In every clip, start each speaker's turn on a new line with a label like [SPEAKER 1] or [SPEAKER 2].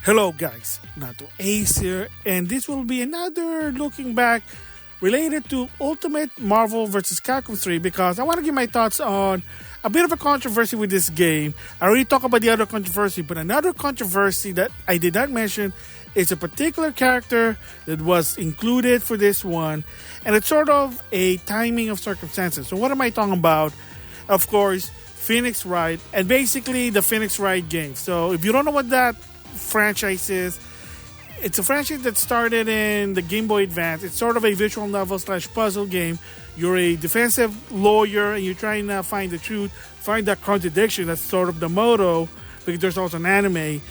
[SPEAKER 1] Hello guys, NautoAis here, and this will be another looking back related to Ultimate Marvel vs. Capcom 3 because I want to give my thoughts on a bit of a controversy with this game. I already talked about the other controversy, but another controversy that I did not mention is a particular character that was included for this one, and it's sort of a timing of circumstances. So what am I talking about? Of course, Phoenix Wright, and basically the Phoenix Wright game. So if you don't know what that franchise is, it's a franchise that started in the Game Boy Advance. It's sort of a visual novel / puzzle game. You're a defensive lawyer and you're trying to find the truth, find that contradiction. That's sort of the motto, because there's also an anime.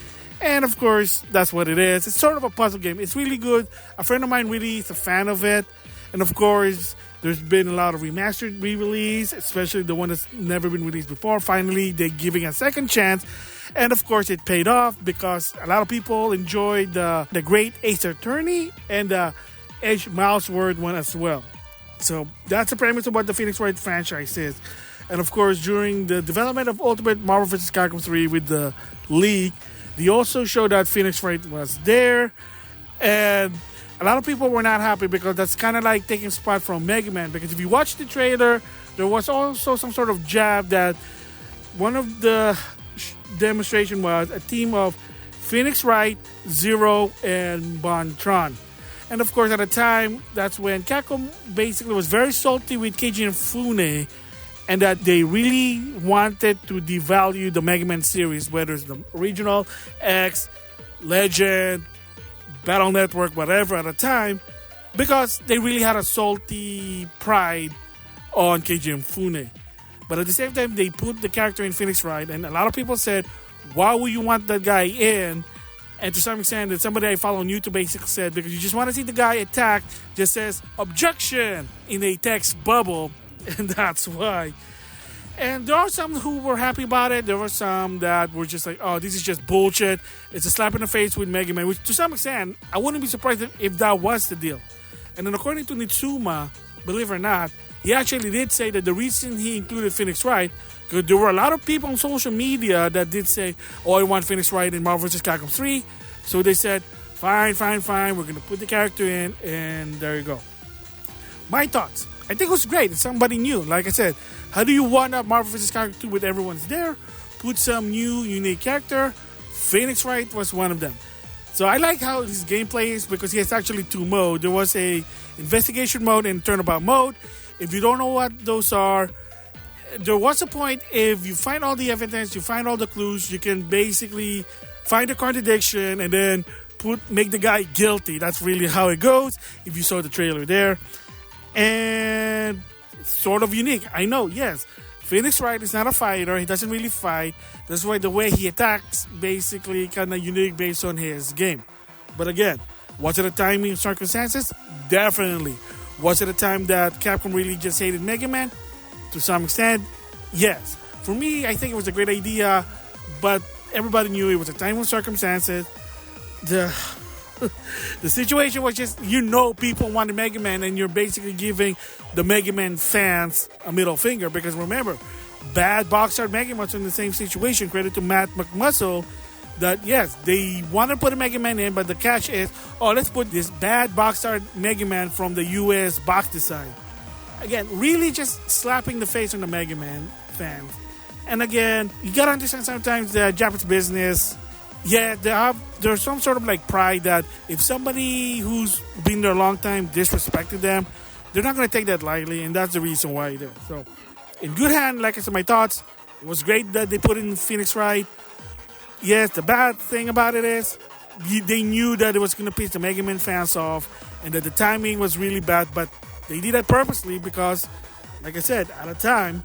[SPEAKER 1] And of course, that's what it is. It's sort of a puzzle game. It's really good. A friend of mine really is a fan of it. And of course, there's been a lot of remastered re-release, especially the one that's never been released before. Finally, they're giving a second chance. And of course, it paid off because a lot of people enjoyed the Great Ace Attorney and the Edge Mouseword one as well. So that's the premise of what the Phoenix Wright franchise is. And of course, during the development of Ultimate Marvel vs. Capcom 3 with the leak, they also showed that Phoenix Wright was there. And a lot of people were not happy because that's kind of like taking spot from MEGAMAN. Because if you watch the trailer, there was also some sort of jab that one of the demonstration was a team of Phoenix Wright, Zero, and Bontron. And of course, at the time, that's when Capcom basically was very salty with Keiji Inafune, and that they really wanted to devalue the MEGAMAN series, whether it's the original, X, Legend, Battle Network, whatever at the time, because they really had a salty pride on Keiji Inafune. But at the same time, they put the character in Phoenix Wright, and a lot of people said, why would you want that guy in? And to some extent, that somebody I follow on YouTube basically said, because you just want to see the guy attack, just says, objection, in a text bubble, and that's why. And there are some who were happy about it. There were some that were just like, oh, this is just bullshit. It's a slap in the face with MEGAMAN, which to some extent, I wouldn't be surprised if that was the deal. And then according to Nitsuma, believe it or not, he actually did say that the reason he included Phoenix Wright, because there were a lot of people on social media that did say, oh, I want Phoenix Wright in Marvel vs. Capcom 3. So they said, fine, we're going to put the character in, and there you go. My thoughts. I think it was great. It's somebody new. Like I said, how do you want up Marvel vs. Capcom 2 with everyone's there? Put some new, unique character. Phoenix Wright was one of them. So I like how his gameplay is because he has actually two modes. There was a investigation mode and turnabout mode. If you don't know what those are, there was a point, if you find all the evidence, you find all the clues, you can basically find a contradiction and then make the guy guilty. That's really how it goes, if you saw the trailer there. And it's sort of unique. I know, yes. Phoenix Wright is not a fighter. He doesn't really fight. That's why the way he attacks basically kind of unique based on his game. But again, was it a timing and circumstances? Definitely. Was it a time that Capcom really just hated MEGAMAN? To some extent, yes. For me, I think it was a great idea, but everybody knew it was a time of circumstances. The situation was just, people wanted MEGAMAN, and you're basically giving the MEGAMAN fans a middle finger. Because remember, Bad Box Art MEGAMAN was in the same situation. Credit to Matt McMuscle. That yes, they want to put a MEGAMAN in, but the catch is, let's put this bad box art MEGAMAN from the US box design. Again, really just slapping the face on the MEGAMAN fans. And again, you gotta understand sometimes the Japanese business, there's some sort of like pride that if somebody who's been there a long time disrespected them, they're not gonna take that lightly, and that's the reason why it is. So, in good hand, like I said, my thoughts, it was great that they put in Phoenix Wright. Yes, the bad thing about it is they knew that it was going to piss the MEGAMAN fans off and that the timing was really bad, but they did that purposely because, like I said, at the time,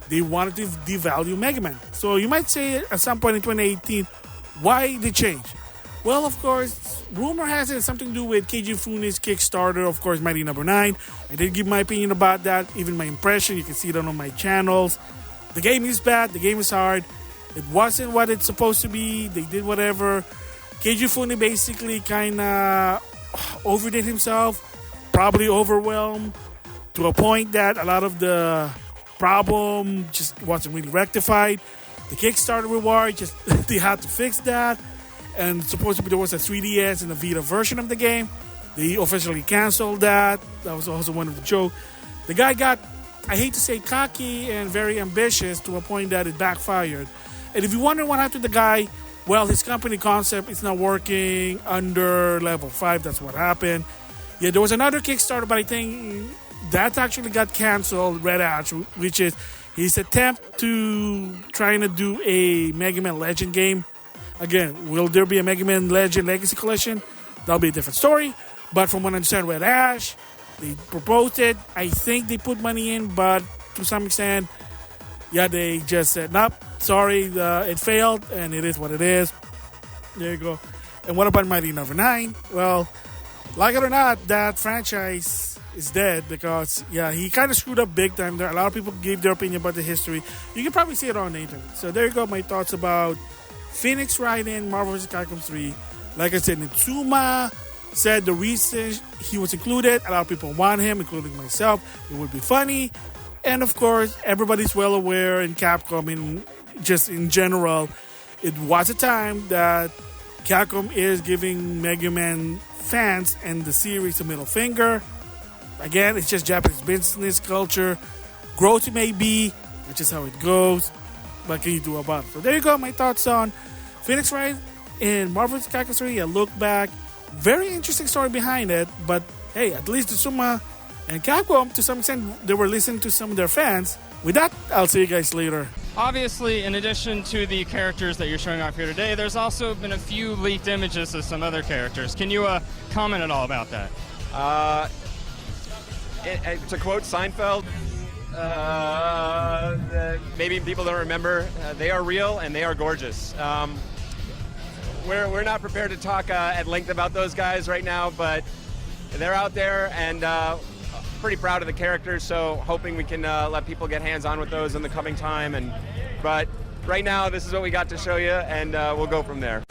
[SPEAKER 1] they wanted to devalue MEGAMAN. So you might say at some point in 2018, why the change? Well, of course, rumor has it something to do with Keiji Inufune's Kickstarter, of course, Mighty Number 9. I did give my opinion about that, even my impression. You can see that on my channels. The game is bad. The game is hard. It wasn't what it's supposed to be. They did whatever. Keiji Inafune basically kind of overdid himself, probably overwhelmed to a point that a lot of the problem just wasn't really rectified. The Kickstarter reward, just they had to fix that. and supposedly there was a 3DS and a Vita version of the game. They officially canceled that. That was also one of the jokes. The guy got, I hate to say, cocky and very ambitious to a point that it backfired. And if you wonder what happened to the guy, well, his company concept is not working under level 5. That's what happened. Yeah, there was another Kickstarter, but I think that actually got canceled, Red Ash, which is his attempt to trying to do a Mega Man Legend game. Again, will there be a Mega Man Legend Legacy Collection? That'll be a different story. But from what I understand, Red Ash, they proposed it. I think they put money in, but to some extent, yeah, they just said, nope, sorry, it failed, and it is what it is. There you go. And what about Mighty Number 9? Well, like it or not, that franchise is dead because, yeah, he kind of screwed up big time there. A lot of people gave their opinion about the history. You can probably see it on the internet. So there you go, my thoughts about Phoenix Wright in Marvel vs. Capcom 3. Like I said, Nitsuma said the reason he was included, a lot of people want him, including myself. It would be funny. And of course, everybody's well aware in Capcom, in general, it was a time that Capcom is giving Mega Man fans and the series a middle finger. Again, it's just Japanese business culture. Growth it may be, which is how it goes. What can you do about it? So there you go, my thoughts on Phoenix Wright in Marvel vs. Capcom 3. A look back. Very interesting story behind it, but hey, at least Tsuma and Capcom, to some extent, they were listening to some of their fans. With that, I'll see you guys later.
[SPEAKER 2] Obviously, in addition to the characters that you're showing off here today, there's also been a few leaked images of some other characters. Can you comment at all about that?
[SPEAKER 3] To quote Seinfeld, maybe people don't remember, they are real and they are gorgeous. We're not prepared to talk at length about those guys right now, but they're out there and pretty proud of the characters, so hoping we can let people get hands-on with those in the coming time. But right now, this is what we got to show you, and we'll go from there.